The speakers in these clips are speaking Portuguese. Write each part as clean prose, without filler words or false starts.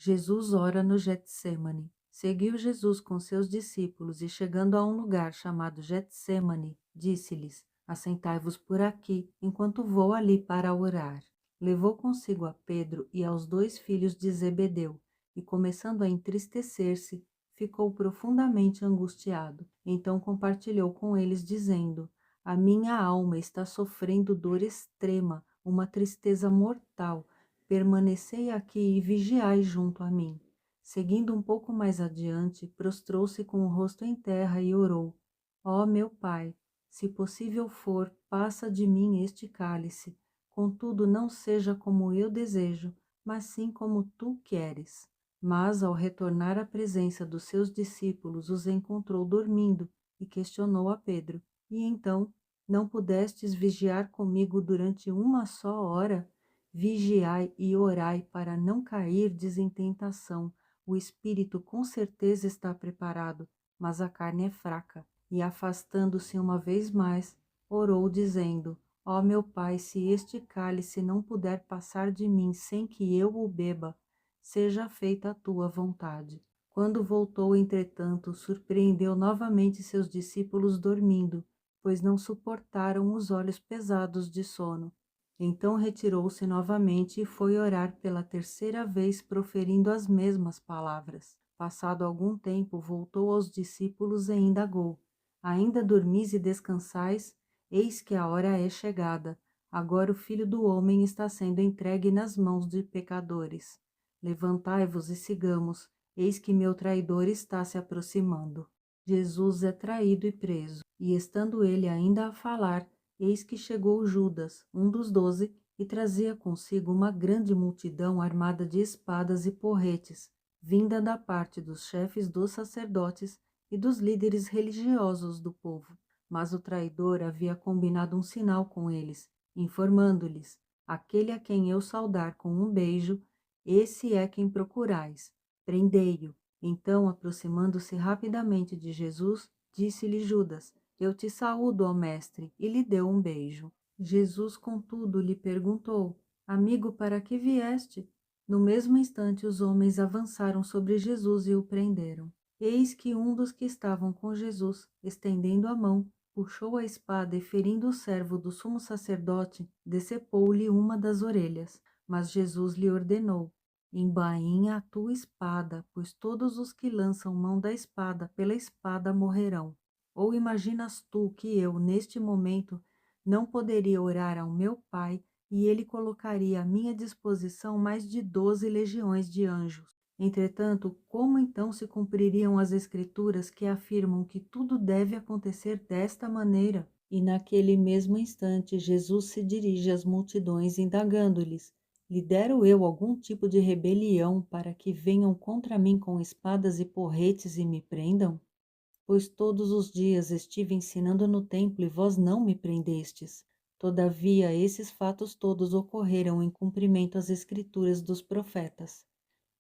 Jesus ora no Getsêmani. Seguiu Jesus com seus discípulos e, chegando a um lugar chamado Getsêmani, disse-lhes: Assentai-vos por aqui, enquanto vou ali para orar. Levou consigo a Pedro e aos 2 filhos de Zebedeu, e, começando a entristecer-se, ficou profundamente angustiado. Então compartilhou com eles, dizendo: A minha alma está sofrendo dor extrema, uma tristeza mortal. Permanecei aqui e vigiai junto a mim. Seguindo um pouco mais adiante, prostrou-se com o rosto em terra e orou: Ó meu Pai, se possível for, passa de mim este cálice. Contudo, não seja como eu desejo, mas sim como tu queres. Mas, ao retornar à presença dos seus discípulos, os encontrou dormindo e questionou a Pedro: E então, não pudestes vigiar comigo durante uma só hora? Vigiai e orai para não cairdes em tentação. O espírito com certeza está preparado, mas a carne é fraca. E, afastando-se uma vez mais, orou, dizendo: Ó meu Pai, se este cálice não puder passar de mim sem que eu o beba, seja feita a tua vontade. Quando voltou, entretanto, surpreendeu novamente seus discípulos dormindo, pois não suportaram os olhos pesados de sono. Então retirou-se novamente e foi orar pela terceira vez, proferindo as mesmas palavras. Passado algum tempo, voltou aos discípulos e indagou: Ainda dormis e descansais? Eis que a hora é chegada. Agora o Filho do Homem está sendo entregue nas mãos de pecadores. Levantai-vos e sigamos, eis que meu traidor está se aproximando. Jesus é traído e preso, e estando ele ainda a falar, eis que chegou Judas, um dos 12, e trazia consigo uma grande multidão armada de espadas e porretes, vinda da parte dos chefes dos sacerdotes e dos líderes religiosos do povo. Mas o traidor havia combinado um sinal com eles, informando-lhes: Aquele a quem eu saudar com um beijo, esse é quem procurais. Prendei-o. Então, aproximando-se rapidamente de Jesus, disse-lhe Judas: Eu te saúdo, ó mestre, e lhe deu um beijo. Jesus, contudo, lhe perguntou: Amigo, para que vieste? No mesmo instante, os homens avançaram sobre Jesus e o prenderam. Eis que um dos que estavam com Jesus, estendendo a mão, puxou a espada e, ferindo o servo do sumo sacerdote, decepou-lhe uma das orelhas. Mas Jesus lhe ordenou: Embainha a tua espada, pois todos os que lançam mão da espada pela espada morrerão. Ou imaginas tu que eu, neste momento, não poderia orar ao meu Pai e ele colocaria à minha disposição mais de 12 legiões de anjos? Entretanto, como então se cumpririam as Escrituras que afirmam que tudo deve acontecer desta maneira? E naquele mesmo instante, Jesus se dirige às multidões, indagando-lhes: Lidero eu algum tipo de rebelião para que venham contra mim com espadas e porretes e me prendam? Pois todos os dias estive ensinando no templo e vós não me prendestes. Todavia, esses fatos todos ocorreram em cumprimento às Escrituras dos profetas.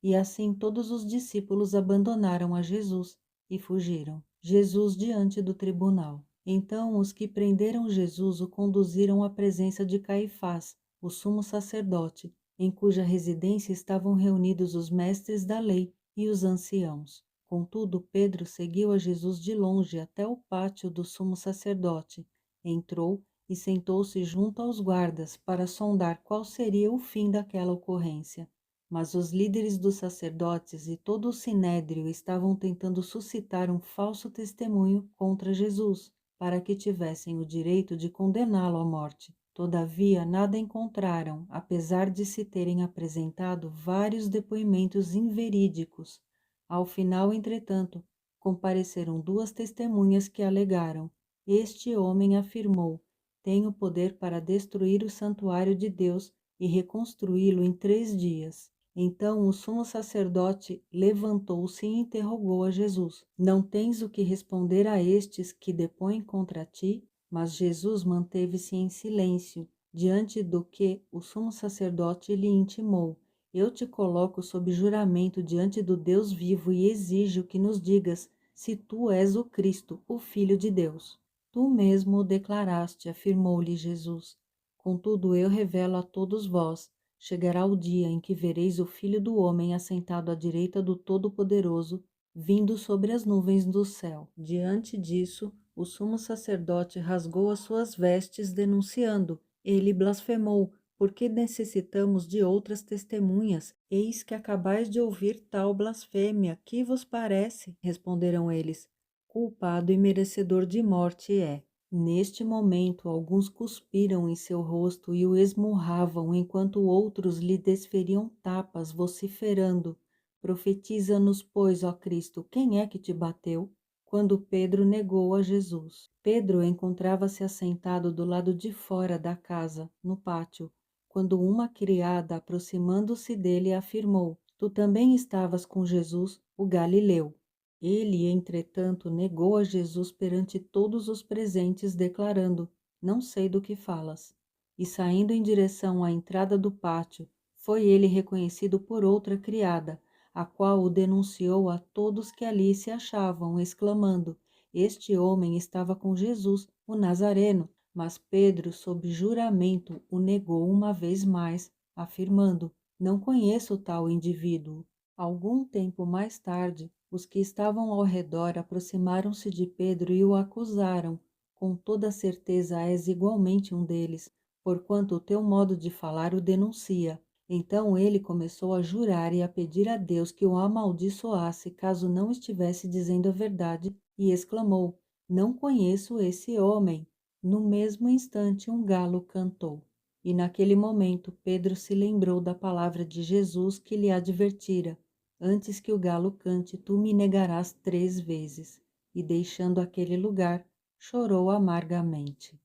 E assim todos os discípulos abandonaram a Jesus e fugiram. Jesus diante do tribunal. Então os que prenderam Jesus o conduziram à presença de Caifás, o sumo sacerdote, em cuja residência estavam reunidos os mestres da lei e os anciãos. Contudo, Pedro seguiu a Jesus de longe até o pátio do sumo sacerdote, entrou e sentou-se junto aos guardas para sondar qual seria o fim daquela ocorrência. Mas os líderes dos sacerdotes e todo o sinédrio estavam tentando suscitar um falso testemunho contra Jesus, para que tivessem o direito de condená-lo à morte. Todavia, nada encontraram, apesar de se terem apresentado vários depoimentos inverídicos. Ao final, entretanto, compareceram 2 testemunhas que alegaram: Este homem afirmou: Tenho poder para destruir o santuário de Deus e reconstruí-lo em 3 dias. Então o sumo sacerdote levantou-se e interrogou a Jesus: Não tens o que responder a estes que depõem contra ti? Mas Jesus manteve-se em silêncio, diante do que o sumo sacerdote lhe intimou: Eu te coloco sob juramento diante do Deus vivo e exijo que nos digas se tu és o Cristo, o Filho de Deus. Tu mesmo o declaraste, afirmou-lhe Jesus. Contudo, eu revelo a todos vós chegará o dia em que vereis o Filho do Homem assentado à direita do Todo-Poderoso, vindo sobre as nuvens do céu. Diante disso, o sumo sacerdote rasgou as suas vestes, denunciando: ele blasfemou. Porque necessitamos de outras testemunhas? Eis que acabais de ouvir tal blasfêmia. Que vos parece? Responderam eles: culpado e merecedor de morte é. Neste momento, alguns cuspiram em seu rosto e o esmurravam, enquanto outros lhe desferiam tapas, vociferando: profetiza-nos, pois, ó Cristo, quem é que te bateu? Quando Pedro negou a Jesus. Pedro encontrava-se assentado do lado de fora da casa, no pátio, quando uma criada, aproximando-se dele, afirmou: tu também estavas com Jesus, o Galileu. Ele, entretanto, negou a Jesus perante todos os presentes, declarando: não sei do que falas. E saindo em direção à entrada do pátio, foi ele reconhecido por outra criada, a qual o denunciou a todos que ali se achavam, exclamando: este homem estava com Jesus, o Nazareno. Mas Pedro, sob juramento, o negou uma vez mais, afirmando: não conheço tal indivíduo. Algum tempo mais tarde, os que estavam ao redor aproximaram-se de Pedro e o acusaram: com toda certeza és igualmente um deles, porquanto o teu modo de falar o denuncia. Então ele começou a jurar e a pedir a Deus que o amaldiçoasse caso não estivesse dizendo a verdade, e exclamou: não conheço esse homem. No mesmo instante, um galo cantou. E naquele momento, Pedro se lembrou da palavra de Jesus que lhe advertira: antes que o galo cante, tu me negarás 3 vezes. E deixando aquele lugar, chorou amargamente.